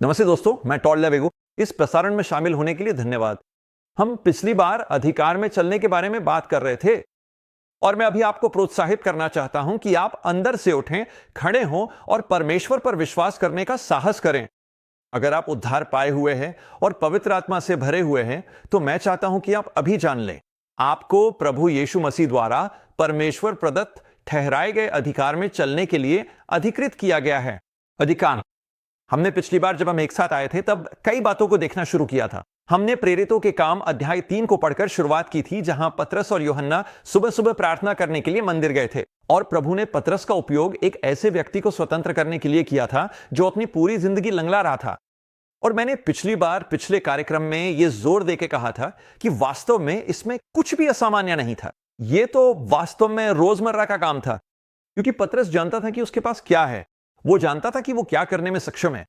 नमस्ते दोस्तों, मैं टॉड लेवेगो। इस प्रसारण में शामिल होने के लिए धन्यवाद। हम पिछली बार अधिकार में चलने के बारे में बात कर रहे थे और मैं अभी आपको प्रोत्साहित करना चाहता हूं कि आप अंदर से उठें, खड़े हों और परमेश्वर पर विश्वास करने का साहस करें। अगर आप उद्धार पाए हुए हैं और पवित्र आत्मा से भरे हुए हैं तो मैं चाहता हूं कि आप अभी जान लें, आपको प्रभु यीशु मसीह द्वारा परमेश्वर प्रदत्त ठहराए गए अधिकार में चलने के लिए अधिकृत किया गया है। अधिकार। हमने पिछली बार जब हम एक साथ आए थे तब कई बातों को देखना शुरू किया था। हमने प्रेरितों के काम अध्याय 3 को पढ़कर शुरुआत की थी, जहां पतरस और यूहन्ना सुबह सुबह प्रार्थना करने के लिए मंदिर गए थे और प्रभु ने पतरस का उपयोग एक ऐसे व्यक्ति को स्वतंत्र करने के लिए किया था जो अपनी पूरी जिंदगी लंगड़ा रहा था। और मैंने पिछली बार पिछले कार्यक्रम में यह जोर देकर कहा था कि वास्तव में इसमें कुछ भी असामान्य नहीं था। यह तो वास्तव में रोजमर्रा का काम था, क्योंकि पतरस जानता था कि उसके पास क्या है। वो जानता था कि वो क्या करने में सक्षम है।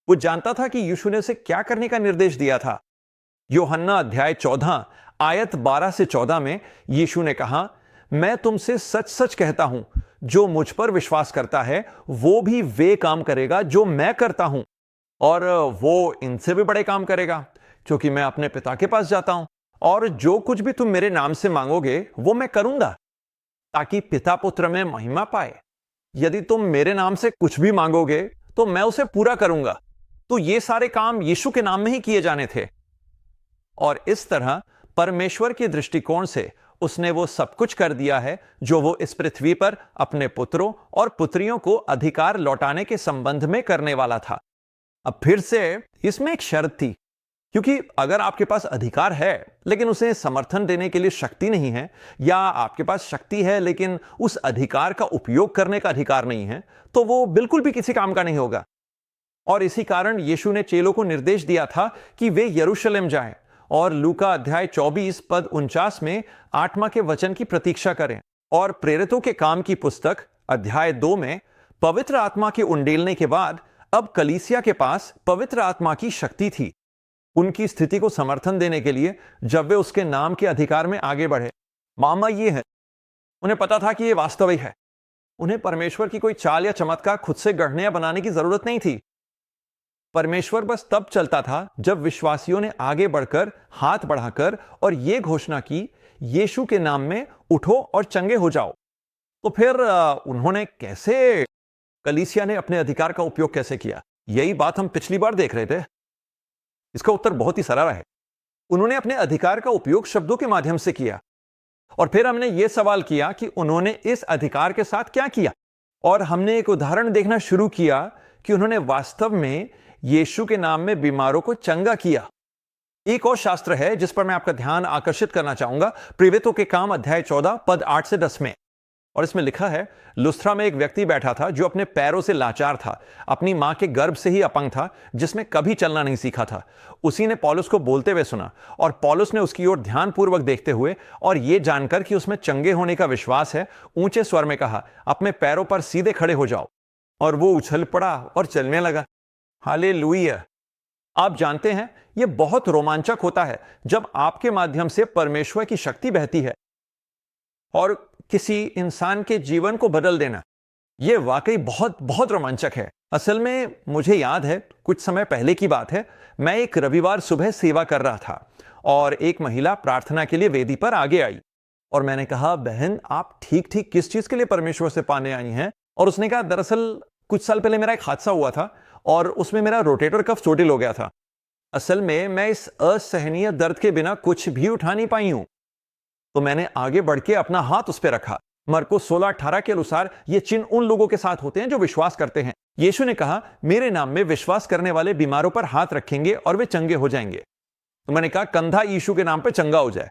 वो जानता था कि यीशु ने उसे क्या करने का निर्देश दिया था। यूहन्ना अध्याय 14 आयत 12 से 14 में यीशु ने कहा, मैं तुमसे सच सच कहता हूं, जो मुझ पर विश्वास करता है वो भी वे काम करेगा जो मैं करता हूं, और वो इनसे भी बड़े काम करेगा, क्योंकि मैं अपने पिता के पास जाता हूं। और जो कुछ भी तुम मेरे नाम से मांगोगे वो मैं करूंगा, ताकि पिता पुत्र में महिमा पाए। यदि तुम मेरे नाम से कुछ भी मांगोगे तो मैं उसे पूरा करूंगा। तो ये सारे काम यीशु के नाम में ही किए जाने थे। और इस तरह परमेश्वर के दृष्टिकोण से उसने वो सब कुछ कर दिया है जो वो इस पृथ्वी पर अपने पुत्रों और पुत्रियों को अधिकार लौटाने के संबंध में करने वाला था। अब फिर से इसमें एक शर्त थी, क्योंकि अगर आपके पास अधिकार है लेकिन उसे समर्थन देने के लिए शक्ति नहीं है, या आपके पास शक्ति है लेकिन उस अधिकार का उपयोग करने का अधिकार नहीं है, तो वो बिल्कुल भी किसी काम का नहीं होगा। और इसी कारण यीशु ने चेलों को निर्देश दिया था कि वे यरूशलेम जाएं और लूका अध्याय 24 पद 49 में आत्मा के वचन की प्रतीक्षा करें। और प्रेरितों के काम की पुस्तक अध्याय 2 में पवित्र आत्मा के उंडेलने के बाद अब कलीसिया के पास पवित्र आत्मा की शक्ति थी, उनकी स्थिति को समर्थन देने के लिए, जब वे उसके नाम के अधिकार में आगे बढ़े। मामा ये है, उन्हें पता था कि यह वास्तविक है। उन्हें परमेश्वर की कोई चाल या चमत्कार खुद से गढ़ने या बनाने की जरूरत नहीं थी। परमेश्वर बस तब चलता था जब विश्वासियों ने आगे बढ़कर हाथ बढ़ाकर और यह घोषणा की, यीशु के नाम में उठो और चंगे हो जाओ। तो फिर उन्होंने कैसे, कलीसिया ने अपने अधिकार का उपयोग कैसे किया? यही बात हम पिछली बार देख रहे थे। इसका उत्तर बहुत ही सरल है। उन्होंने अपने अधिकार का उपयोग शब्दों के माध्यम से किया। और फिर हमने यह सवाल किया कि उन्होंने इस अधिकार के साथ क्या किया, और हमने एक उदाहरण देखना शुरू किया कि उन्होंने वास्तव में यीशु के नाम में बीमारों को चंगा किया। एक और शास्त्र है जिस पर मैं आपका ध्यान आकर्षित करना चाहूंगा, प्रेरितों के काम अध्याय 14 पद 8 से 10 में। और इसमें लिखा है, लुस्त्रा में एक व्यक्ति बैठा था जो अपने पैरों से लाचार था, अपनी मां के गर्भ से ही अपंग था, जिसमें कभी चलना नहीं सीखा था। उसी ने पौलुस को बोलते हुए सुना, और पौलुस ने उसकी ओर ध्यानपूर्वक देखते हुए और यह जानकर कि उसमें चंगे होने का विश्वास है, ऊंचे स्वर में कहा, अपने पैरों पर सीधे खड़े हो जाओ। और वो उछल पड़ा और चलने लगा। हालेलुया। आप जानते हैं, यह बहुत रोमांचक होता है जब आपके माध्यम से परमेश्वर की शक्ति बहती है और किसी इंसान के जीवन को बदल देना। यह वाकई बहुत बहुत रोमांचक है। असल में मुझे याद है, कुछ समय पहले की बात है, मैं एक रविवार सुबह सेवा कर रहा था और एक महिला प्रार्थना के लिए वेदी पर आगे आई और मैंने कहा, बहन आप ठीक ठीक किस चीज के लिए परमेश्वर से पाने आई हैं? और उसने कहा, दरअसल कुछ साल पहले मेरा एक हादसा हुआ था और उसमें मेरा रोटेटर कफ चोटिल हो गया था। असल में मैं इस असहनीय दर्द के बिना कुछ भी उठा नहीं पाई हूं। तो मैंने आगे बढ़ के अपना हाथ उस पर रखा। मरकुस 16:18 के अनुसार ये चिन्ह उन लोगों के साथ होते हैं जो विश्वास करते हैं। यीशु ने कहा, मेरे नाम में विश्वास करने वाले बीमारों पर हाथ रखेंगे और वे चंगे हो जाएंगे। तो मैंने कहा, कंधा यीशु के नाम पे चंगा हो जाए।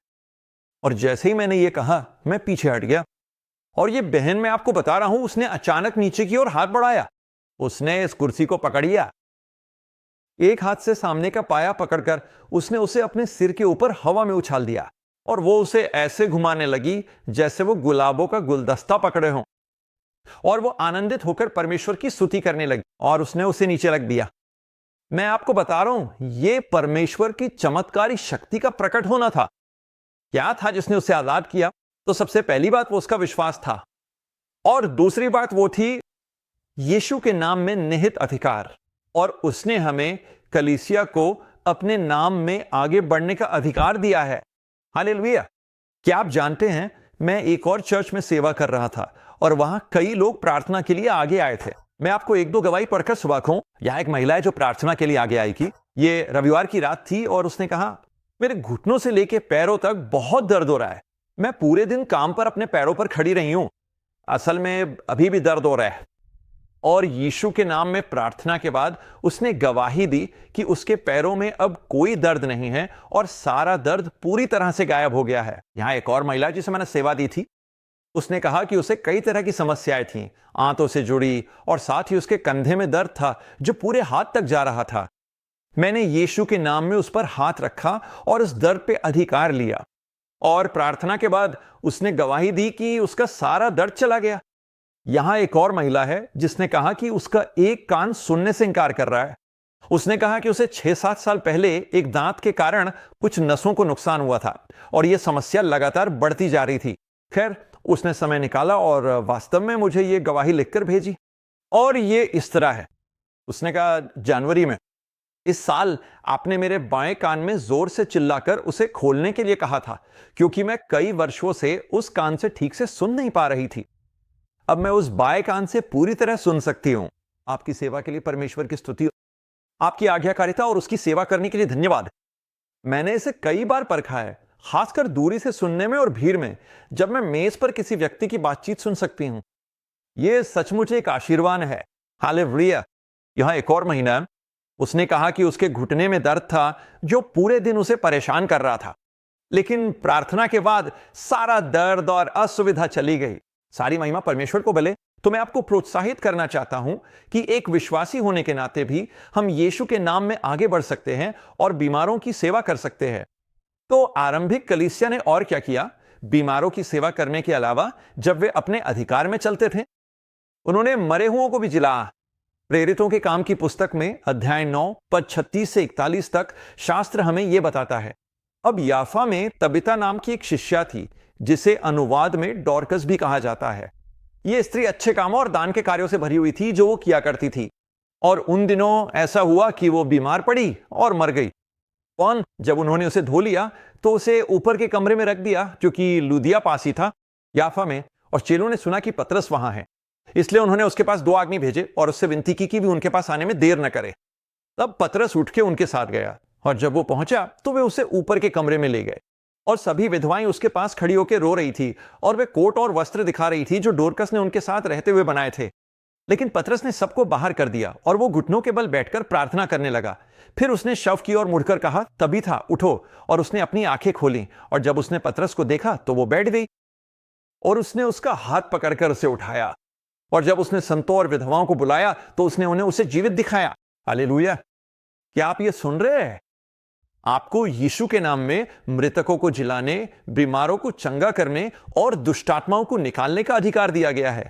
और जैसे ही मैंने ये कहा, मैं पीछे हट गया। और ये बहन, मैं आपको बता रहा हूं, उसने अचानक नीचे की ओर हाथ बढ़ाया। उसने इस कुर्सी को पकड़ लिया। एक हाथ से सामने का पाया पकड़कर उसने उसे अपने सिर के ऊपर हवा में उछाल दिया और वो उसे ऐसे घुमाने लगी जैसे वो गुलाबों का गुलदस्ता पकड़े हों। और वो आनंदित होकर परमेश्वर की स्तुति करने लगी और उसने उसे नीचे रख दिया। मैं आपको बता रहा हूं, यह परमेश्वर की चमत्कारी शक्ति का प्रकट होना था। क्या था जिसने उसे आजाद किया? तो सबसे पहली बात वो उसका विश्वास था, और दूसरी बात वो थी यीशु के नाम में निहित अधिकार। और उसने हमें कलीसिया को अपने नाम में आगे बढ़ने का अधिकार दिया है। हालेलुया। क्या आप जानते हैं, मैं एक और चर्च में सेवा कर रहा था और वहां कई लोग प्रार्थना के लिए आगे आए थे। मैं आपको एक दो गवाही पढ़कर सुबह हूं। यहां एक महिला है जो प्रार्थना के लिए आगे आई थी। ये रविवार की रात थी और उसने कहा, मेरे घुटनों से लेके पैरों तक बहुत दर्द हो रहा है। मैं पूरे दिन काम पर अपने पैरों पर खड़ी रही हूं, असल में अभी भी दर्द हो रहा है। और यीशु के नाम में प्रार्थना के बाद उसने गवाही दी कि उसके पैरों में अब कोई दर्द नहीं है और सारा दर्द पूरी तरह से गायब हो गया है। यहां एक और महिला जिसे मैंने सेवा दी थी, उसने कहा कि उसे कई तरह की समस्याएं थीं, आंतों से जुड़ी, और साथ ही उसके कंधे में दर्द था जो पूरे हाथ तक जा रहा था। मैंने यीशु के नाम में उस पर हाथ रखा और उस दर्द पे अधिकार लिया, और प्रार्थना के बाद उसने गवाही दी कि उसका सारा दर्द चला गया। यहां एक और महिला है जिसने कहा कि उसका एक कान सुनने से इंकार कर रहा है। उसने कहा कि उसे 6-7 साल पहले एक दांत के कारण कुछ नसों को नुकसान हुआ था और यह समस्या लगातार बढ़ती जा रही थी। खैर, उसने समय निकाला और वास्तव में मुझे यह गवाही लिखकर भेजी, और ये इस तरह है। उसने कहा, जनवरी में इस साल आपने मेरे बाएं कान में जोर से चिल्लाकर उसे खोलने के लिए कहा था, क्योंकि मैं कई वर्षों से उस कान से ठीक से सुन नहीं पा रही थी। अब मैं उस बाएं कान से पूरी तरह सुन सकती हूं। आपकी सेवा के लिए परमेश्वर की स्तुति, आपकी आज्ञाकारिता और उसकी सेवा करने के लिए धन्यवाद। मैंने इसे कई बार परखा है, खासकर दूरी से सुनने में और भीड़ में, जब मैं मेज पर किसी व्यक्ति की बातचीत सुन सकती हूं। यह सचमुच एक आशीर्वाद है। हालेलुया। यहां एक और महीना, उसने कहा कि उसके घुटने में दर्द था जो पूरे दिन उसे परेशान कर रहा था, लेकिन प्रार्थना के बाद सारा दर्द और असुविधा चली गई। सारी महिमा परमेश्वर को भले। तो मैं आपको प्रोत्साहित करना चाहता हूं कि एक विश्वासी होने के नाते भी हम यीशु के नाम में आगे बढ़ सकते हैं और बीमारों की सेवा कर सकते हैं। तो आरंभिक कलीसिया ने और क्या किया? बीमारों की सेवा करने के अलावा जब वे अपने अधिकार में चलते थे, उन्होंने मरे हुओं को भी जिलाया। प्रेरितों के काम की पुस्तक में अध्याय 9 पद 36 से 41 तक शास्त्र हमें यह बताता है। अब याफा में तबिता नाम की एक शिष्या थी, जिसे अनुवाद में डॉर्कस भी कहा जाता है। यह स्त्री अच्छे कामों और दान के कार्यों से भरी हुई थी जो वो किया करती थी। और उन दिनों ऐसा हुआ कि वो बीमार पड़ी और मर गई। जब उन्होंने उसे धो लिया तो उसे ऊपर के कमरे में रख दिया, जो कि लुदिया पास ही था, याफा में। और चेलों ने सुना कि पतरस वहां है, इसलिए उन्होंने उसके पास 2 आदमी भेजे और उससे विनती की कि भी उनके पास आने में देर न करे। तब पतरस उठ के उनके साथ गया, और जब वो पहुंचा तो वे उसे ऊपर के कमरे में ले गए। और सभी विधवाएं उसके पास खड़ी होकर रो रही थी, और वे कोट और वस्त्र दिखा रही थी जो डोरकस ने उनके साथ रहते हुए बनाए थे। लेकिन पतरस ने सबको बाहर कर दिया और वो घुटनों के बल बैठकर प्रार्थना करने लगा। फिर उसने शव की ओर मुड़कर कहा, तबीथा उठो। और उसने अपनी आंखें खोली, और जब उसने पतरस को देखा तो वो बैठ गई। और उसने उसका हाथ पकड़कर उसे उठाया, और जब उसने संतों और विधवाओं को बुलाया तो उसने उन्हें उसे जीवित दिखाया। हालेलुया। क्या आप ये सुन रहे हैं? आपको यीशु के नाम में मृतकों को जिलाने, बीमारों को चंगा करने और दुष्टात्माओं को निकालने का अधिकार दिया गया है।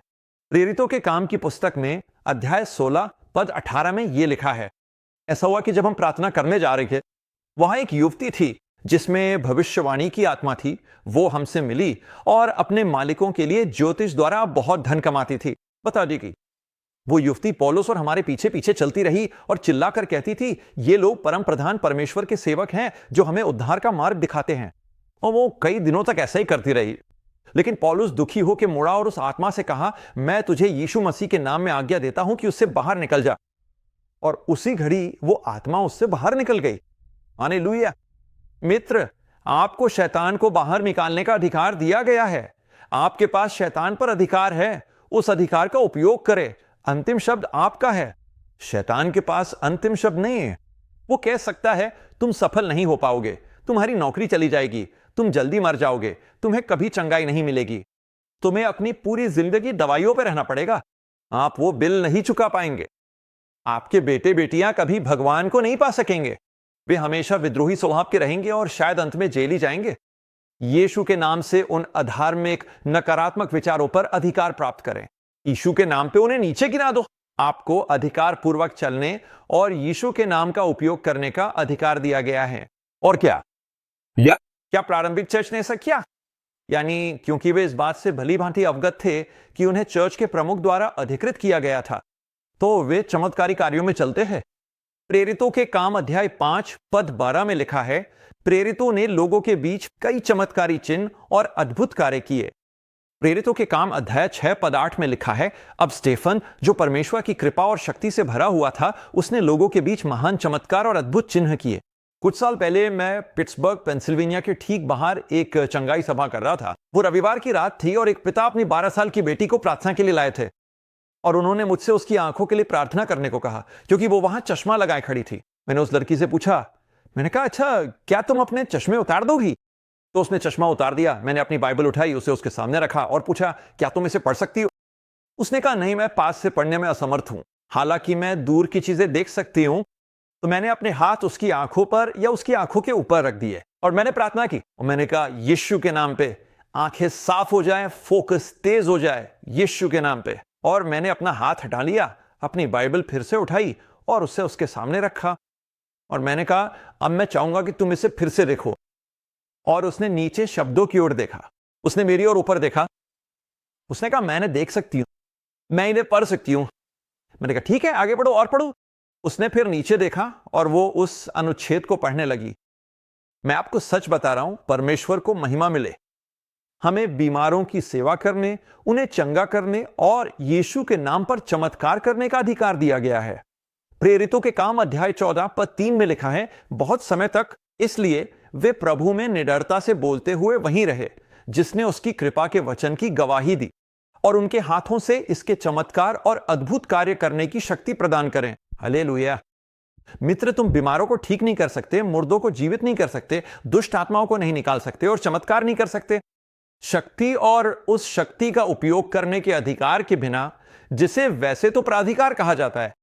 प्रेरितों के काम की पुस्तक में अध्याय 16 पद 18 में यह लिखा है। ऐसा हुआ कि जब हम प्रार्थना करने जा रहे थे, वहां एक युवती थी जिसमें भविष्यवाणी की आत्मा थी। वो हमसे मिली और अपने मालिकों के लिए ज्योतिष द्वारा बहुत धन कमाती थी। बता दी कि वो युवती पौलुस और हमारे पीछे पीछे चलती रही और चिल्लाकर कहती थी, ये लोग परम प्रधान परमेश्वर के सेवक हैं जो हमें उद्धार का मार्ग दिखाते हैं। और वो कई दिनों तक ऐसा ही करती रही। लेकिन पौलुस दुखी होकर मुड़ा और उस आत्मा से कहा, मैं तुझे यीशु मसीह के नाम में आज्ञा देता हूं कि उससे बाहर निकल जा। और उसी घड़ी वो आत्मा उससे बाहर निकल गई। हालेलुया। मित्र, आपको शैतान को बाहर निकालने का अधिकार दिया गया है। आपके पास शैतान पर अधिकार है। उस अधिकार का उपयोग करें। अंतिम शब्द आपका है। शैतान के पास अंतिम शब्द नहीं है। वो कह सकता है, तुम सफल नहीं हो पाओगे, तुम्हारी नौकरी चली जाएगी, तुम जल्दी मर जाओगे, तुम्हें कभी चंगाई नहीं मिलेगी, तुम्हें अपनी पूरी जिंदगी दवाइयों पर रहना पड़ेगा, आप वो बिल नहीं चुका पाएंगे, आपके बेटे बेटियां कभी भगवान को नहीं पा सकेंगे, वे हमेशा विद्रोही स्वभाव के रहेंगे और शायद अंत में जेल ही जाएंगे। यीशु के नाम से उन अधार्मिक नकारात्मक विचारों पर अधिकार प्राप्त करें। यीशु के नाम पे उन्हें नीचे गिरा दो। आपको अधिकार पूर्वक चलने और यीशु के नाम का उपयोग करने का अधिकार दिया गया है। और क्या प्रारंभिक चर्च ने ऐसा किया? यानी क्योंकि वे इस बात से भली भांति अवगत थे कि उन्हें चर्च के प्रमुख द्वारा अधिकृत किया गया था, तो वे चमत्कारी कार्यों में चलते हैं। प्रेरितों के काम अध्याय 5 पद 12 में लिखा है, प्रेरितों ने लोगों के बीच कई चमत्कारी चिन्ह और अद्भुत कार्य किए। प्रेरितों के काम अध्याय 6 पद 8 में लिखा है, अब स्टेफन जो परमेश्वर की कृपा और शक्ति से भरा हुआ था, उसने लोगों के बीच महान चमत्कार और अद्भुत चिन्ह किए। कुछ साल पहले मैं पिट्सबर्ग पेंसिल्वेनिया के ठीक बाहर एक चंगाई सभा कर रहा था। वो रविवार की रात थी और एक पिता अपनी 12 साल की बेटी को प्रार्थना के लिए लाए थे और उन्होंने मुझसे उसकी आंखों के लिए प्रार्थना करने को कहा, क्योंकि वो वहां चश्मा लगाए खड़ी थी। मैंने उस लड़की से पूछा, मैंने कहा, अच्छा क्या तुम अपने चश्मे उतार दोगी? तो उसने चश्मा उतार दिया। मैंने अपनी बाइबल उठाई, उसे उसके सामने रखा और पूछा, क्या तुम इसे पढ़ सकती हो? उसने कहा, नहीं, मैं पास से पढ़ने में असमर्थ हूं, हालांकि मैं दूर की चीजें देख सकती हूं। तो मैंने अपने हाथ उसकी आंखों पर या उसकी आंखों के ऊपर रख दिए और मैंने प्रार्थना की और मैंने कहा, यीशु के नाम पे आंखें साफ हो जाए, फोकस तेज हो जाए, यीशु के नाम पे। और मैंने अपना हाथ हटा लिया, अपनी बाइबल फिर से उठाई और उसे उसके सामने रखा और मैंने कहा, अब मैं चाहूंगा कि तुम इसे फिर से देखो। और उसने नीचे शब्दों की ओर देखा, उसने मेरी ओर ऊपर देखा। उसने कहा, मैंने देख सकती हूं, मैं इन्हें पढ़ सकती हूं। मैंने कहा, ठीक है, आगे बढ़ो और पढ़ो। उसने फिर नीचे देखा और वो उस अनुच्छेद को पढ़ने लगी। मैं आपको सच बता रहा हूं, परमेश्वर को महिमा मिले, हमें बीमारों की सेवा करने, उन्हें चंगा करने और यीशु के नाम पर चमत्कार करने का अधिकार दिया गया है। प्रेरितों के काम अध्याय 14 पद 3 में लिखा है, बहुत समय तक इसलिए वे प्रभु में निडरता से बोलते हुए वहीं रहे, जिसने उसकी कृपा के वचन की गवाही दी, और उनके हाथों से इसके चमत्कार और अद्भुत कार्य करने की शक्ति प्रदान करें। हालेलुया। मित्र, तुम बीमारों को ठीक नहीं कर सकते, मुर्दों को जीवित नहीं कर सकते, दुष्ट आत्माओं को नहीं निकाल सकते और चमत्कार नहीं कर सकते। शक्ति और उस शक्ति का उपयोग करने के अधिकार के बिना, जिसे वैसे तो प्राधिकार कहा जाता है,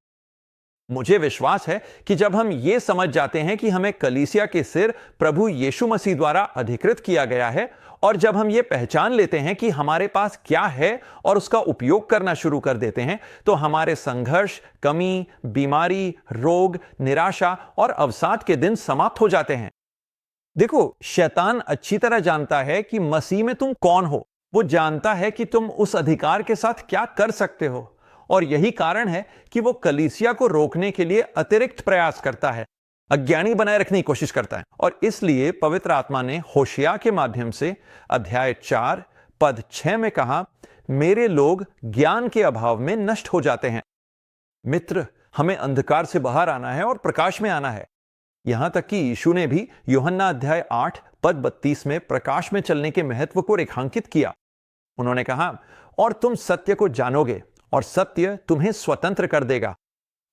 मुझे विश्वास है कि जब हम यह समझ जाते हैं कि हमें कलीसिया के सिर प्रभु यीशु मसीह द्वारा अधिकृत किया गया है, और जब हम ये पहचान लेते हैं कि हमारे पास क्या है और उसका उपयोग करना शुरू कर देते हैं, तो हमारे संघर्ष, कमी, बीमारी, रोग, निराशा और अवसाद के दिन समाप्त हो जाते हैं। देखो, शैतान अच्छी तरह जानता है कि मसीह में तुम कौन हो। वो जानता है कि तुम उस अधिकार के साथ क्या कर सकते हो, और यही कारण है कि वो कलीसिया को रोकने के लिए अतिरिक्त प्रयास करता है, अज्ञानी बनाए रखने की कोशिश करता है। और इसलिए पवित्र आत्मा ने होशिया के माध्यम से अध्याय 4 पद 6 में कहा, मेरे लोग ज्ञान के अभाव में नष्ट हो जाते हैं। मित्र, हमें अंधकार से बाहर आना है और प्रकाश में आना है। यहां तक कि यीशु ने भी यूहन्ना अध्याय 8 पद 32 में प्रकाश में चलने के महत्व को रेखांकित किया। उन्होंने कहा, और तुम सत्य को जानोगे और सत्य तुम्हें स्वतंत्र कर देगा।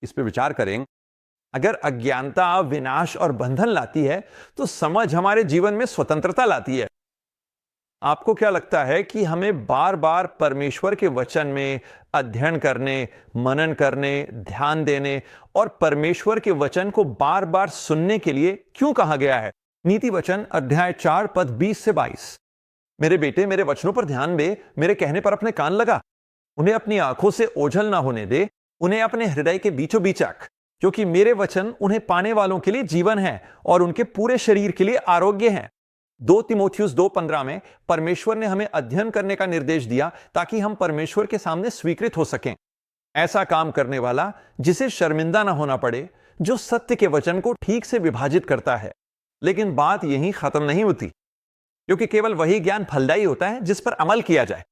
इस पर विचार करें, अगर अज्ञानता विनाश और बंधन लाती है, तो समझ हमारे जीवन में स्वतंत्रता लाती है। आपको क्या लगता है कि हमें बार बार परमेश्वर के वचन में अध्ययन करने, मनन करने, ध्यान देने और परमेश्वर के वचन को बार बार सुनने के लिए क्यों कहा गया है? नीति वचन अध्याय 4 पद 20 से 22। मेरे बेटे, मेरे वचनों पर ध्यान दे, मेरे कहने पर अपने कान लगा, उन्हें अपनी आंखों से ओझल ना होने दे, उन्हें अपने हृदय के बीचों बीच रख, क्योंकि मेरे वचन उन्हें पाने वालों के लिए जीवन है और उनके पूरे शरीर के लिए आरोग्य है। 2 तीमुथियुस 2:15 में परमेश्वर ने हमें अध्ययन करने का निर्देश दिया ताकि हम परमेश्वर के सामने स्वीकृत हो सकें। ऐसा काम करने वाला जिसे शर्मिंदा ना होना पड़े, जो सत्य के वचन को ठीक से विभाजित करता है। लेकिन बात यहीं खत्म नहीं होती, क्योंकि केवल वही ज्ञान फलदायी होता है जिस पर अमल किया जाए।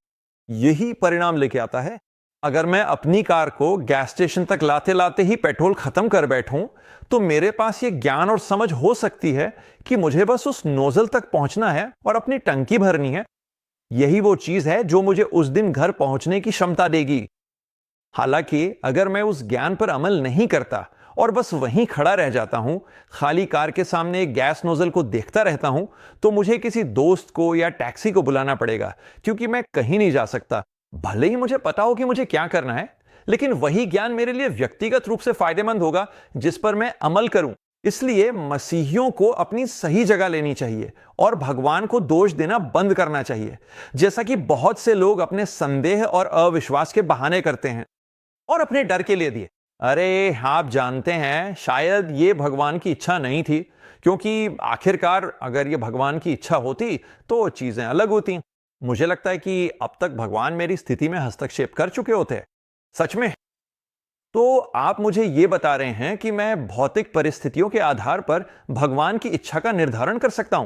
यही परिणाम लेके आता है। अगर मैं अपनी कार को गैस स्टेशन तक लाते लाते ही पेट्रोल खत्म कर बैठूं, तो मेरे पास यह ज्ञान और समझ हो सकती है कि मुझे बस उस नोजल तक पहुंचना है और अपनी टंकी भरनी है। यही वो चीज है जो मुझे उस दिन घर पहुंचने की क्षमता देगी। हालांकि अगर मैं उस ज्ञान पर अमल नहीं करता और बस वहीं खड़ा रह जाता हूं, खाली कार के सामने एक गैस नोजल को देखता रहता हूं, तो मुझे किसी दोस्त को या टैक्सी को बुलाना पड़ेगा, क्योंकि मैं कहीं नहीं जा सकता। भले ही मुझे पता हो कि मुझे क्या करना है, लेकिन वही ज्ञान मेरे लिए व्यक्तिगत रूप से फायदेमंद होगा जिस पर मैं अमल करूं। इसलिए मसीहियों को अपनी सही जगह लेनी चाहिए और भगवान को दोष देना बंद करना चाहिए, जैसा कि बहुत से लोग अपने संदेह और अविश्वास के बहाने करते हैं और अपने डर के लिए दिए। अरे, आप जानते हैं, शायद ये भगवान की इच्छा नहीं थी, क्योंकि आखिरकार अगर ये भगवान की इच्छा होती तो चीजें अलग होती। मुझे लगता है कि अब तक भगवान मेरी स्थिति में हस्तक्षेप कर चुके होते। सच में। तो आप मुझे यह बता रहे हैं कि मैं भौतिक परिस्थितियों के आधार पर भगवान की इच्छा का निर्धारण कर सकता हूं?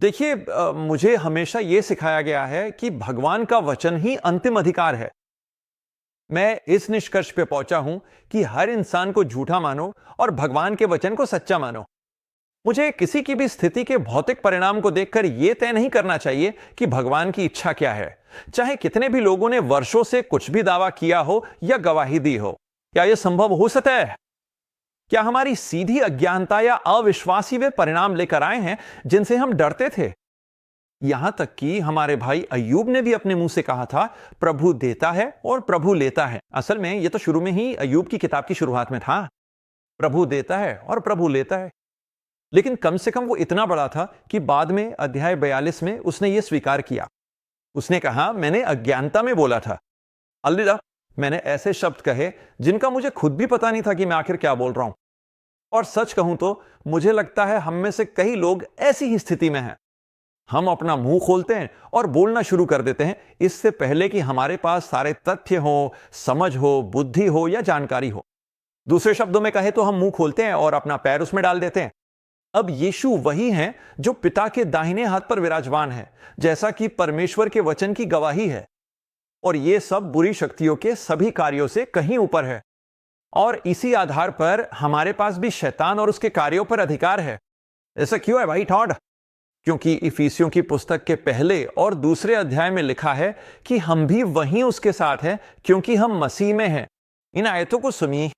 देखिए, मुझे हमेशा यह सिखाया गया है कि भगवान का वचन ही अंतिम अधिकार है। मैं इस निष्कर्ष पे पहुंचा हूं कि हर इंसान को झूठा मानो और भगवान के वचन को सच्चा मानो। मुझे किसी की भी स्थिति के भौतिक परिणाम को देखकर यह तय नहीं करना चाहिए कि भगवान की इच्छा क्या है, चाहे कितने भी लोगों ने वर्षों से कुछ भी दावा किया हो या गवाही दी हो। क्या यह संभव हो सकता है? क्या हमारी सीधी अज्ञानता या अविश्वास ही वे परिणाम लेकर आए हैं जिनसे हम डरते थे? यहां तक कि हमारे भाई अय्यूब ने भी अपने मुंह से कहा था, प्रभु देता है और प्रभु लेता है। असल में यह तो शुरू में ही अय्यूब की किताब की शुरुआत में था, प्रभु देता है और प्रभु लेता है। लेकिन कम से कम वो इतना बड़ा था कि बाद में अध्याय 42 में उसने यह स्वीकार किया। उसने कहा, मैंने अज्ञानता में बोला था, अलविदा, मैंने ऐसे शब्द कहे जिनका मुझे खुद भी पता नहीं था कि मैं आखिर क्या बोल रहा हूं। और सच कहूं तो मुझे लगता है हम में से कई लोग ऐसी ही स्थिति में हैं। हम अपना मुंह खोलते हैं और बोलना शुरू कर देते हैं इससे पहले कि हमारे पास सारे तथ्य हो, समझ हो, बुद्धि हो या जानकारी हो। दूसरे शब्दों में कहे तो हम मुंह खोलते हैं और अपना पैर उसमें डाल देते हैं। अब यीशु वही हैं जो पिता के दाहिने हाथ पर विराजमान है, जैसा कि परमेश्वर के वचन की गवाही है। और यह सब बुरी शक्तियों के सभी कार्यों से कहीं ऊपर है। और इसी आधार पर हमारे पास भी शैतान और उसके कार्यों पर अधिकार है। ऐसा क्यों है भाई टॉड? क्योंकि इफिसियों की पुस्तक के पहले और दूसरे अध्याय में लिखा है कि हम भी वहीं उसके साथ हैं क्योंकि हम मसीह में हैं। इन आयतों को सुनिए।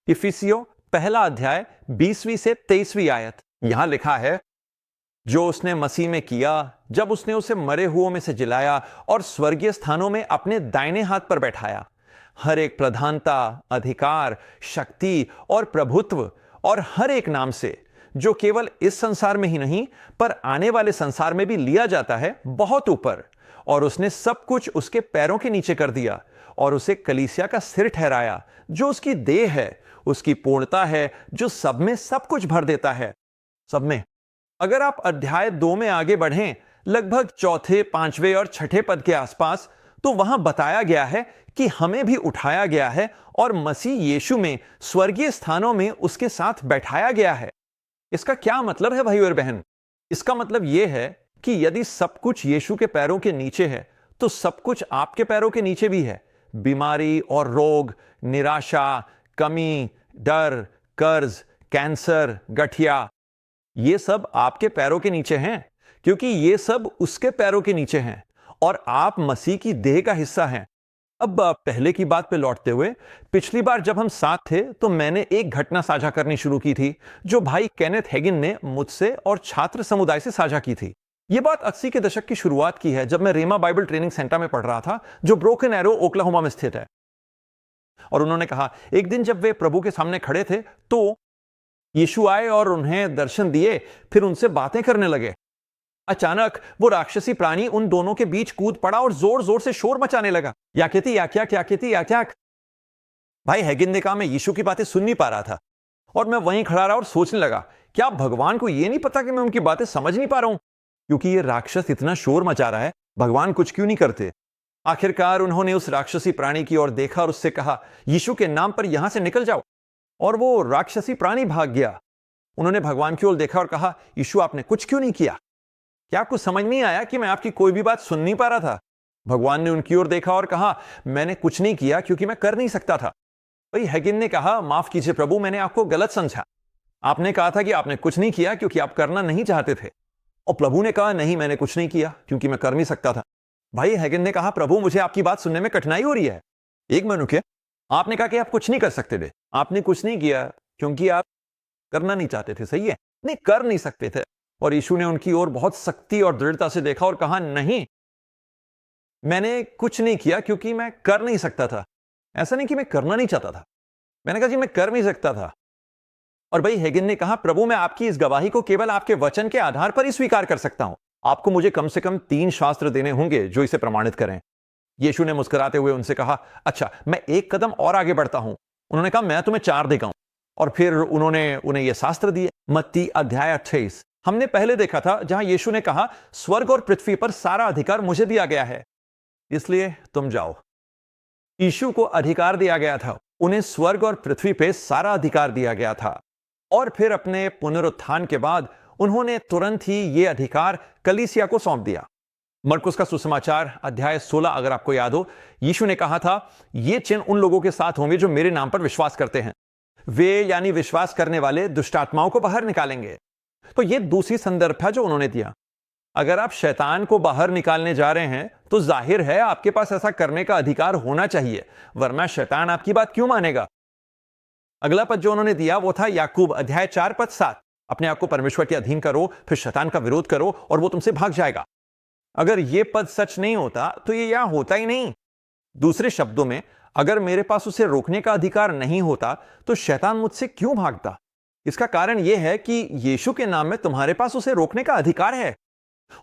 इफिसियों पहला अध्याय 20वीं से 23वीं आयत। यहां लिखा है, जो उसने मसीह में किया जब उसने उसे मरे हुओं में से जिलाया और स्वर्गीय स्थानों में अपने दाहिने हाथ पर बैठाया, हर एक प्रधानता, अधिकार, शक्ति और प्रभुत्व और हर एक नाम से, जो केवल इस संसार में ही नहीं पर आने वाले संसार में भी लिया जाता है, बहुत ऊपर। और उसने सब कुछ उसके पैरों के नीचे कर दिया और उसे कलीसिया का सिर ठहराया, जो उसकी देह है, उसकी पूर्णता है, जो सब में सब कुछ भर देता है। सब में। अगर आप अध्याय 2 में आगे बढ़ें, लगभग चौथे, 5वें और 6ठे पद के आसपास, तो वहां बताया गया है कि हमें भी उठाया गया है और मसीह यीशु में स्वर्गीय स्थानों में उसके साथ बैठाया गया है। इसका क्या मतलब है भाई और बहन? इसका मतलब यह है कि यदि सब कुछ यीशु के पैरों के नीचे है, तो सब कुछ आपके पैरों के नीचे भी है। बीमारी और रोग, निराशा, कमी, डर, कर्ज, कैंसर, गठिया, ये सब आपके पैरों के नीचे हैं, क्योंकि ये सब उसके पैरों के नीचे हैं और आप मसीह की देह का हिस्सा हैं। अब पहले की बात पे लौटते हुए, पिछली बार जब हम साथ थे तो मैंने एक घटना साझा करनी शुरू की थी जो भाई केनेथ हेगिन ने मुझसे और छात्र समुदाय से साझा की थी। यह बात 80 के दशक की शुरुआत की है, जब मैं रेमा बाइबल ट्रेनिंग सेंटर में पढ़ रहा था, जो ब्रोकन एरो, ओक्लाहोमा में स्थित है। और उन्होंने कहा, एक दिन जब वे प्रभु के सामने खड़े थे तो यीशु आए और उन्हें दर्शन दिए, फिर उनसे बातें करने लगे। अचानक वो राक्षसी प्राणी उन दोनों के बीच कूद पड़ा और जोर जोर से शोर मचाने लगा, या कहती या क्या, क्या कहती या क्या। भाई हेगिन ने कहा, मैं यीशु की बातें सुन नहीं पा रहा था और मैं वहीं खड़ा रहा और सोचने लगा, क्या भगवान को यह नहीं पता कि मैं उनकी बातें समझ नहीं पा रहा हूं? क्योंकि ये राक्षस इतना शोर मचा रहा है, भगवान कुछ क्यों नहीं करते? आखिरकार उन्होंने उस राक्षसी प्राणी की ओर देखा और उससे कहा, यीशु के नाम पर यहां से निकल जाओ। और वो राक्षसी प्राणी भाग गया। उन्होंने भगवान की ओर देखा और कहा, यीशु आपने कुछ क्यों नहीं किया? क्या आपको समझ नहीं आया कि मैं आपकी कोई भी बात सुन नहीं पा रहा था? भगवान ने उनकी ओर देखा और कहा, मैंने कुछ नहीं किया क्योंकि मैं कर नहीं सकता था। भाई हेगिन ने कहा, माफ कीजिए प्रभु, मैंने आपको गलत समझा। आपने कहा था कि आपने कुछ नहीं किया क्योंकि आप करना नहीं चाहते थे। और प्रभु ने कहा, नहीं, मैंने कुछ नहीं किया क्योंकि मैं कर नहीं सकता था। भाई हेगिन ने कहा, प्रभु मुझे आपकी बात सुनने में कठिनाई हो रही है। एक मिनट रुकिए, आपने कहा कि आप कुछ नहीं कर सकते थे। आपने कुछ नहीं किया क्योंकि आप करना नहीं चाहते थे, सही है? नहीं, कर नहीं सकते थे। और यीशु ने उनकी ओर बहुत सख्ती और दृढ़ता से देखा और कहा, नहीं, मैंने कुछ नहीं किया क्योंकि मैं कर नहीं सकता था। ऐसा नहीं कि मैं करना नहीं चाहता था, मैंने कहा जी मैं कर नहीं सकता था। और भाई हेगिन ने कहा, प्रभु मैं आपकी इस गवाही को केवल आपके वचन के आधार पर ही स्वीकार कर सकता हूं। आपको मुझे कम से कम 3 शास्त्र देने होंगे जो इसे प्रमाणित करें। यीशु ने मुस्कुराते हुए उनसे कहा, अच्छा, मैं एक कदम और आगे बढ़ता हूं। उन्होंने कहा, मैं तुम्हें 4 देगा। और फिर उन्होंने उन्हें यह शास्त्र दिए। मत्ती अध्याय 28 हमने पहले देखा था, जहां यीशु ने कहा, स्वर्ग और पृथ्वी पर सारा अधिकार मुझे दिया गया है, इसलिए तुम जाओ। यीशु को अधिकार दिया गया था, उन्हें स्वर्ग और पृथ्वी पे सारा अधिकार दिया गया था और फिर अपने पुनरुत्थान के बाद उन्होंने तुरंत ही यह अधिकार कलीसिया को सौंप दिया। मरकुस का सुसमाचार अध्याय 16 अगर आपको याद हो, यीशु ने कहा था, ये चिन्ह उन लोगों के साथ होंगे जो मेरे नाम पर विश्वास करते हैं। वे यानी विश्वास करने वाले दुष्ट आत्माओं को बाहर निकालेंगे। तो यह दूसरी संदर्भ है जो उन्होंने दिया। अगर आप शैतान को बाहर निकालने जा रहे हैं तो जाहिर है आपके पास ऐसा करने का अधिकार होना चाहिए, वरना शैतान आपकी बात क्यों मानेगा। अगला पद जो उन्होंने दिया वो था याकूब अध्याय 4 पद 7, अपने आप को परमेश्वर के अधीन करो, फिर शैतान का विरोध करो और वो तुमसे भाग जाएगा। अगर यह पद सच नहीं होता तो ये यहां होता ही नहीं। दूसरे शब्दों में, अगर मेरे पास उसे रोकने का अधिकार नहीं होता तो शैतान मुझसे क्यों भागता। इसका कारण यह है कि यीशु के नाम में तुम्हारे पास उसे रोकने का अधिकार है।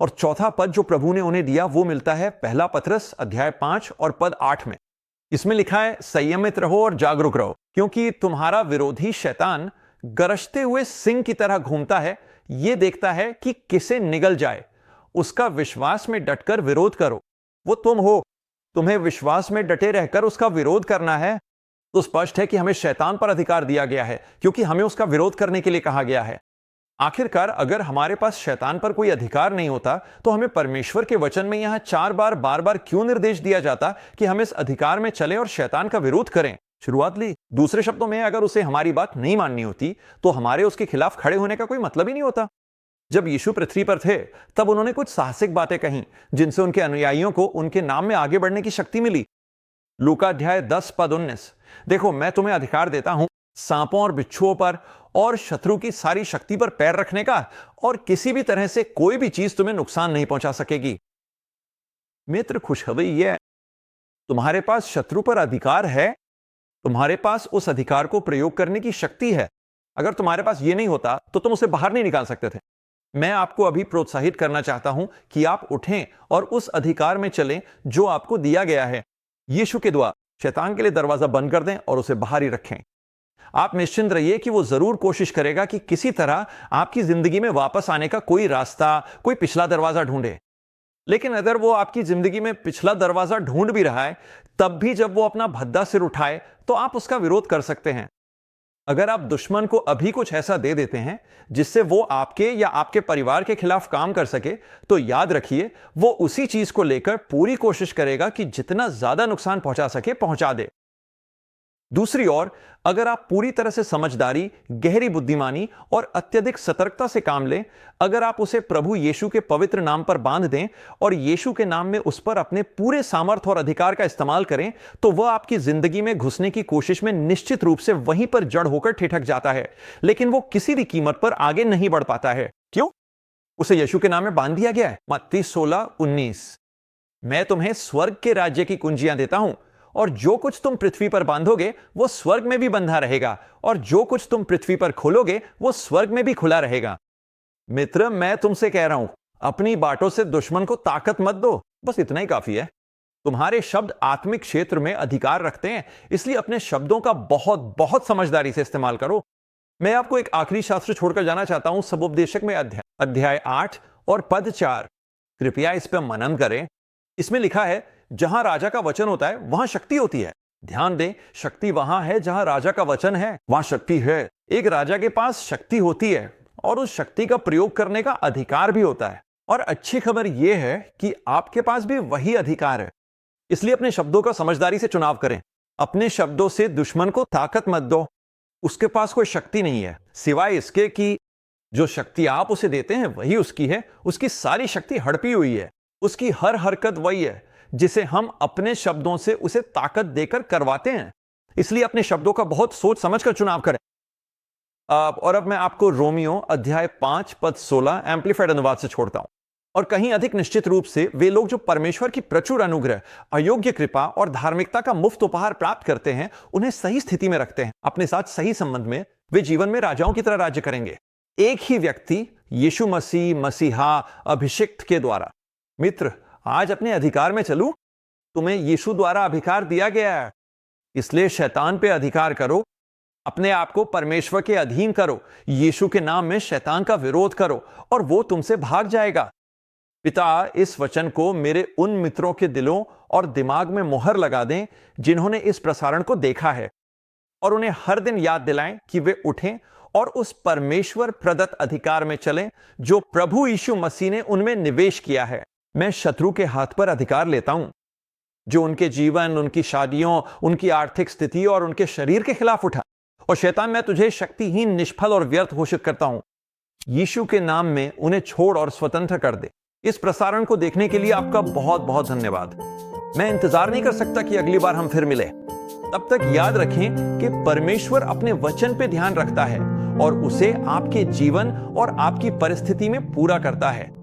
और चौथा पद जो प्रभु ने उन्हें दिया वो मिलता है पहला पतरस अध्याय 5 और पद 8 में। इसमें लिखा है, संयमित रहो और जागरूक रहो, क्योंकि तुम्हारा विरोधी शैतान गरजते हुए सिंह की तरह घूमता है, यह देखता है कि किसे निगल जाए। उसका विश्वास में डटकर विरोध करो। वो तुम हो, तुम्हें विश्वास में डटे रहकर उसका विरोध करना है। तो स्पष्ट है कि हमें शैतान पर अधिकार दिया गया है, क्योंकि हमें उसका विरोध करने के लिए कहा गया है। आखिरकार अगर हमारे पास शैतान पर कोई अधिकार नहीं होता तो हमें परमेश्वर के वचन में यहां 4 बार बार बार क्यों निर्देश दिया जाता कि हम इस अधिकार में चलें और शैतान का विरोध करें। शुरुआत ली। दूसरे शब्दों में, अगर उसे हमारी बात नहीं माननी होती तो हमारे उसके खिलाफ खड़े होने का कोई मतलब ही नहीं होता। जब यीशु पृथ्वी पर थे तब उन्होंने कुछ साहसिक बातें कहीं जिनसे उनके अनुयायियों को उनके नाम में आगे बढ़ने की शक्ति मिली। लूका अध्याय 10 पद 19, देखो मैं तुम्हें अधिकार देता हूं सांपों और बिच्छुओं पर और शत्रु की सारी शक्ति पर पैर रखने का, और किसी भी तरह से कोई भी चीज तुम्हें नुकसान नहीं पहुंचा सकेगी। मित्र, खुशखबरी यह है, तुम्हारे पास शत्रु पर अधिकार है, तुम्हारे पास उस अधिकार को प्रयोग करने की शक्ति है। अगर तुम्हारे पास यह नहीं होता तो तुम उसे बाहर नहीं निकाल सकते थे। मैं आपको अभी प्रोत्साहित करना चाहता हूं कि आप उठें और उस अधिकार में चलें जो आपको दिया गया है। यीशु के द्वारा शैतान के लिए दरवाजा बंद कर दें और उसे बाहर ही रखें। आप निश्चिंत रहिए कि वो जरूर कोशिश करेगा कि किसी तरह आपकी जिंदगी में वापस आने का कोई रास्ता, कोई पिछला दरवाजा ढूंढे। लेकिन अगर वो आपकी जिंदगी में पिछला दरवाजा ढूंढ भी रहा है, तब भी जब वो अपना भद्दा सिर उठाए तो आप उसका विरोध कर सकते हैं। अगर आप दुश्मन को अभी कुछ ऐसा दे देते हैं जिससे वो आपके या आपके परिवार के खिलाफ काम कर सके, तो याद रखिए वो उसी चीज को लेकर पूरी कोशिश करेगा कि जितना ज्यादा नुकसान पहुंचा सके पहुंचा दे। दूसरी ओर, अगर आप पूरी तरह से समझदारी, गहरी बुद्धिमानी और अत्यधिक सतर्कता से काम लें, अगर आप उसे प्रभु यीशु के पवित्र नाम पर बांध दें और यीशु के नाम में उस पर अपने पूरे सामर्थ्य और अधिकार का इस्तेमाल करें, तो वह आपकी जिंदगी में घुसने की कोशिश में निश्चित रूप से वहीं पर जड़ होकर ठिठक जाता है, लेकिन वो किसी भी कीमत पर आगे नहीं बढ़ पाता है। क्यों? उसे यीशु के नाम में बांध दिया गया है। मत्ती 16:19, मैं तुम्हें स्वर्ग के राज्य की कुंजियां देता हूं, और जो कुछ तुम पृथ्वी पर बांधोगे वो स्वर्ग में भी बंधा रहेगा, और जो कुछ तुम पृथ्वी पर खोलोगे वो स्वर्ग में भी खुला रहेगा। मित्र, मैं तुमसे कह रहा हूं, अपनी बातों से दुश्मन को ताकत मत दो। बस इतना ही काफी है। तुम्हारे शब्द आत्मिक क्षेत्र में अधिकार रखते हैं, इसलिए अपने शब्दों का बहुत बहुत समझदारी से इस्तेमाल करो। मैं आपको एक आखिरी शास्त्र छोड़कर जाना चाहता हूं, सबोपदेशक में अध्याय 8 और पद 4। कृपया इस पर मनन करें। इसमें लिखा है, जहां राजा का वचन होता है वहां शक्ति होती है। ध्यान दें, शक्ति वहां है जहां राजा का वचन है, वहां शक्ति है। एक राजा के पास शक्ति होती है और उस शक्ति का प्रयोग करने का अधिकार भी होता है। और अच्छी खबर यह है कि आपके पास भी वही अधिकार है। इसलिए अपने शब्दों का समझदारी से चुनाव करें। अपने शब्दों से दुश्मन को ताकत मत दो। उसके पास कोई शक्ति नहीं है सिवाय इसके कि जो शक्ति आप उसे देते हैं वही उसकी है। उसकी सारी शक्ति हड़पी हुई है। उसकी हर हरकत वही है जिसे हम अपने शब्दों से उसे ताकत देकर करवाते हैं। इसलिए अपने शब्दों का बहुत सोच समझकर चुनाव करें। और अब मैं आपको रोमियो अध्याय 5 पद 16 एम्पलीफाइड अनुवाद से छोड़ता हूं। और कहीं अधिक निश्चित रूप से वे लोग जो परमेश्वर की प्रचुर अनुग्रह, अयोग्य कृपा और धार्मिकता का मुफ्त उपहार प्राप्त करते हैं, उन्हें सही स्थिति में रखते हैं। अपने साथ सही संबंध में वे जीवन में राजाओं की तरह राज्य करेंगे, एक ही व्यक्ति यीशु मसीह, मसीहा, अभिषिक्त के द्वारा। मित्र, आज अपने अधिकार में चलूं? तुम्हें यीशु द्वारा अधिकार दिया गया है, इसलिए शैतान पे अधिकार करो। अपने आप को परमेश्वर के अधीन करो। यीशु के नाम में शैतान का विरोध करो और वो तुमसे भाग जाएगा। पिता, इस वचन को मेरे उन मित्रों के दिलों और दिमाग में मोहर लगा दें जिन्होंने इस प्रसारण को देखा है। और उन्हें हर दिन याद दिलाएं कि वे उठें और उस परमेश्वर प्रदत्त अधिकार में चलें जो प्रभु यीशु मसीह ने उनमें निवेश किया है। मैं शत्रु के हाथ पर अधिकार लेता हूं जो उनके जीवन, उनकी शादियों, उनकी आर्थिक स्थिति और उनके शरीर के खिलाफ उठा। और शैतान, मैं तुझे शक्तिहीन, निष्फल और व्यर्थ घोषित करता हूं। यीशु के नाम में उन्हें छोड़ और स्वतंत्र कर दे। इस प्रसारण को देखने के लिए आपका बहुत बहुत धन्यवाद। मैं इंतजार नहीं कर सकता कि अगली बार हम फिर मिले। तब तक याद रखें कि परमेश्वर अपने वचन पे ध्यान रखता है और उसे आपके जीवन और आपकी परिस्थिति में पूरा करता है।